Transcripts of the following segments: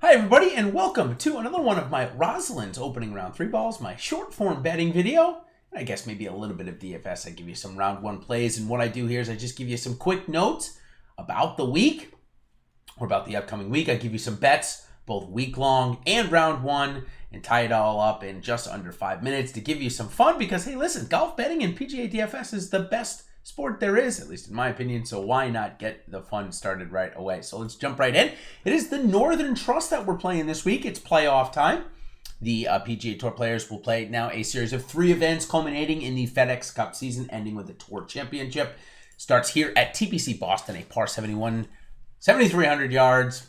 Hi everybody, and welcome to another one of my Rouslin's opening round 3 balls, my short form betting video. And I guess maybe a little bit of DFS. I give you some round 1 plays, and what I do here is I just give you some quick notes about the week, or about the upcoming week. I give you some bets, both week long and round 1, and tie it all up in just under 5 minutes to give you some fun, because hey listen, golf betting and PGA DFS is the best sport there is, at least in my opinion, so why not get the fun started right away? So let's jump right in. It is the Northern Trust that we're playing this week. It's playoff time. The PGA Tour players will play now a series of 3 events culminating in the FedEx Cup season, ending with the Tour Championship. Starts here at TPC Boston, a par 71, 7,300 yards.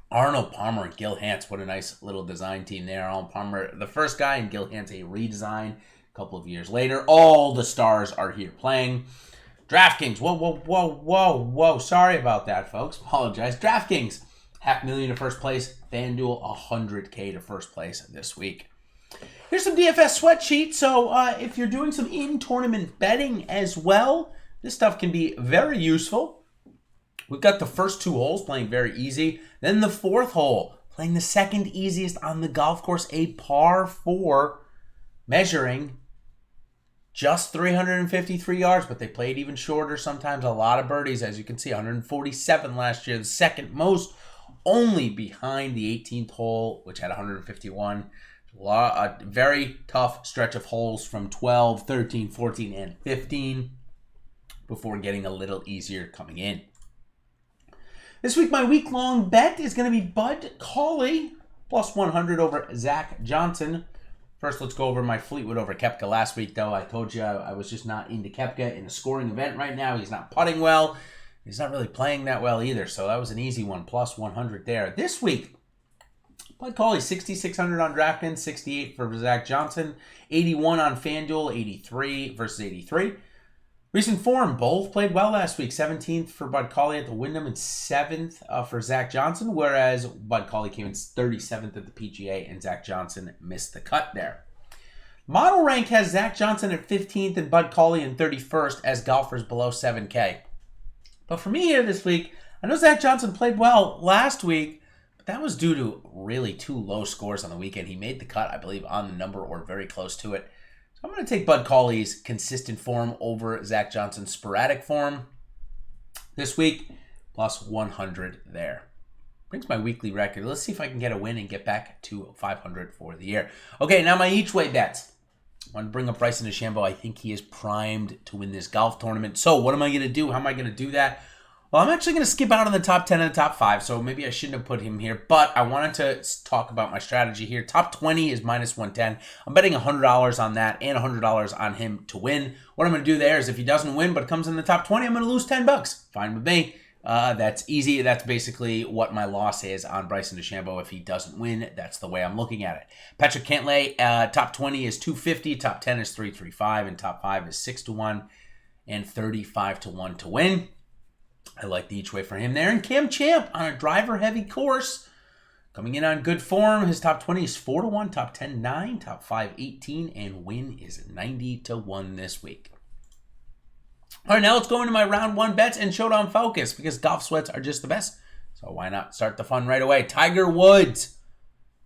Arnold Palmer and Gil Hanse, what a nice little design team there. Arnold Palmer, the first guy, and Gil Hanse, a redesign. Couple of years later, all the stars are here playing. DraftKings, whoa, sorry about that, folks, apologize. DraftKings, $500,000 to first place. FanDuel, $100K to first place this week. Here's some DFS Sweatsheets. So if you're doing some in-tournament betting as well, this stuff can be very useful. We've got the first 2 holes playing very easy. Then the 4th hole playing the second easiest on the golf course, a par 4, measuring just 353 yards, but they played even shorter, sometimes a lot of birdies. As you can see, 147 last year, the second most, only behind the 18th hole, which had 151. A very tough stretch of holes from 12, 13, 14, and 15 before getting a little easier coming in. This week, my week-long bet is going to be Bud Cauley, plus 100 over Zach Johnson. First, let's go over my Fleetwood over Koepka last week, though. I told you I was just not into Koepka in a scoring event right now. He's not putting well. He's not really playing that well either, so that was an easy one, plus 100 there. This week, Bud Cauley, 6,600 on DraftKings, 68 for Zach Johnson, 81 on FanDuel, 83 versus 83. Recent form, both played well last week. 17th for Bud Cauley at the Wyndham and 7th for Zach Johnson, whereas Bud Cauley came in 37th at the PGA and Zach Johnson missed the cut there. Model rank has Zach Johnson at 15th and Bud Cauley in 31st as golfers below 7K. But for me here this week, I know Zach Johnson played well last week, but that was due to really 2 low scores on the weekend. He made the cut, I believe, on the number or very close to it. I'm going to take Bud Cauley's consistent form over Zach Johnson's sporadic form this week, plus 100 there. Brings my weekly record. Let's see if I can get a win and get back to 500 for the year. Okay, now my each-way bets. I want to bring up Bryson DeChambeau. I think he is primed to win this golf tournament. So what am I going to do? How am I going to do that? Well, I'm actually going to skip out on the top 10 and the top 5, so maybe I shouldn't have put him here, but I wanted to talk about my strategy here. Top 20 is minus 110. I'm betting $100 on that and $100 on him to win. What I'm going to do there is if he doesn't win but comes in the top 20, I'm going to lose $10. Fine with me. That's easy. That's basically what my loss is on Bryson DeChambeau. If he doesn't win, that's the way I'm looking at it. Patrick Cantlay, top 20 is 250, top 10 is 335, and top 5 is 6-1 and 35-1 to win. I like the each way for him there. And Cam Champ on a driver-heavy course, coming in on good form. His top 20 is 4-1, top 10, 9, top 5, 18, and win is 90-1 this week. All right, now let's go into my round 1 bets and Showdown focus because golf sweats are just the best. So why not start the fun right away? Tiger Woods,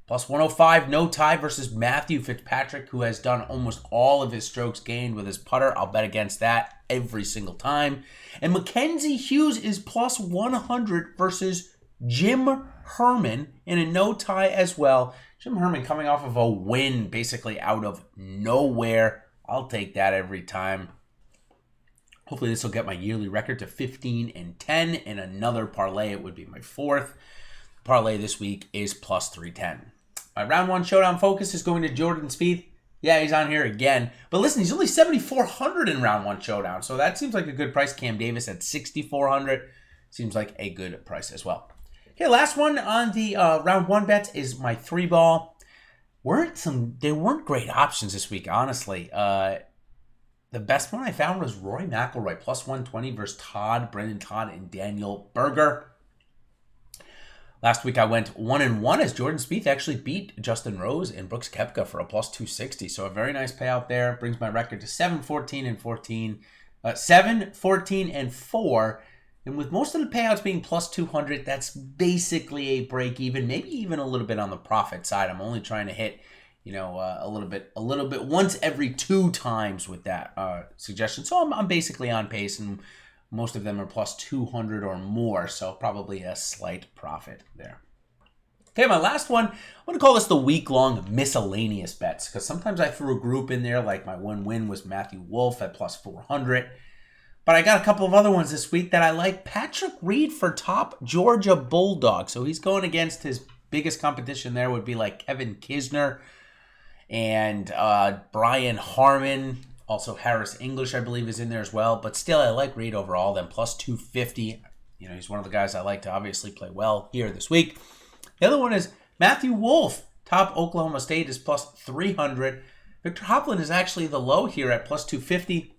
plus 105, no tie versus Matthew Fitzpatrick, who has done almost all of his strokes gained with his putter. I'll bet against that every single time. And Mackenzie Hughes is plus 100 versus Jim Herman in a no tie as well. Jim Herman coming off of a win basically out of nowhere. I'll take that every time. Hopefully this will get my yearly record to 15-10 and another parlay. It would be my 4th. Parlay this week is plus 310. My round 1 Showdown focus is going to Jordan Spieth. Yeah, he's on here again. But listen, he's only 7,400 in round 1 Showdown. So that seems like a good price. Cam Davis at 6,400. Seems like a good price as well. Okay, last one on the round 1 bets is my 3-ball. There weren't great options this week, honestly. The best one I found was Rory McIlroy, plus 120 versus Brendan Todd, and Daniel Berger. Last week I went 1-1 as Jordan Spieth actually beat Justin Rose and Brooks Koepka for a plus 260. So a very nice payout there. Brings my record to 7-14-14. 7-14-4 And with most of the payouts being plus 200, that's basically a break even, maybe even a little bit on the profit side. I'm only trying to hit, a little bit once every 2 times with that suggestion. So I'm basically on pace, and most of them are plus 200 or more. So probably a slight profit there. Okay, my last one, I'm going to call this the week-long miscellaneous bets, because sometimes I threw a group in there, like my one win was Matthew Wolff at plus 400. But I got a couple of other ones this week that I like. Patrick Reed for top Georgia Bulldog. So he's going against his biggest competition there would be like Kevin Kisner and Brian Harmon. Also Harris English, I believe, is in there as well. But still, I like Reed overall. Then plus 250. He's one of the guys I like to obviously play well here this week. The other one is Matthew Wolff. Top Oklahoma State is plus 300. Victor Hovland is actually the low here at plus 250.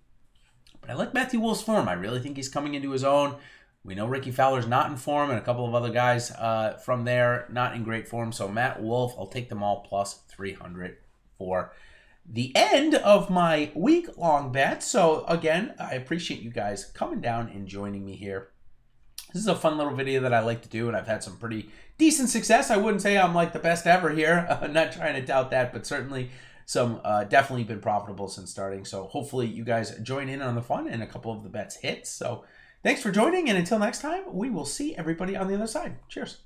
But I like Matthew Wolff's form. I really think he's coming into his own. We know Ricky Fowler's not in form, and a couple of other guys from there not in great form. So Matt Wolff, I'll take them all plus 300 for the end of my week-long bet. So again, I appreciate you guys coming down and joining me here. This is a fun little video that I like to do, and I've had some pretty decent success. I wouldn't say I'm like the best ever here. I'm not trying to doubt that, but certainly some definitely been profitable since starting. So hopefully you guys join in on the fun and a couple of the bets hit. So thanks for joining, and until next time, we will see everybody on the other side. Cheers.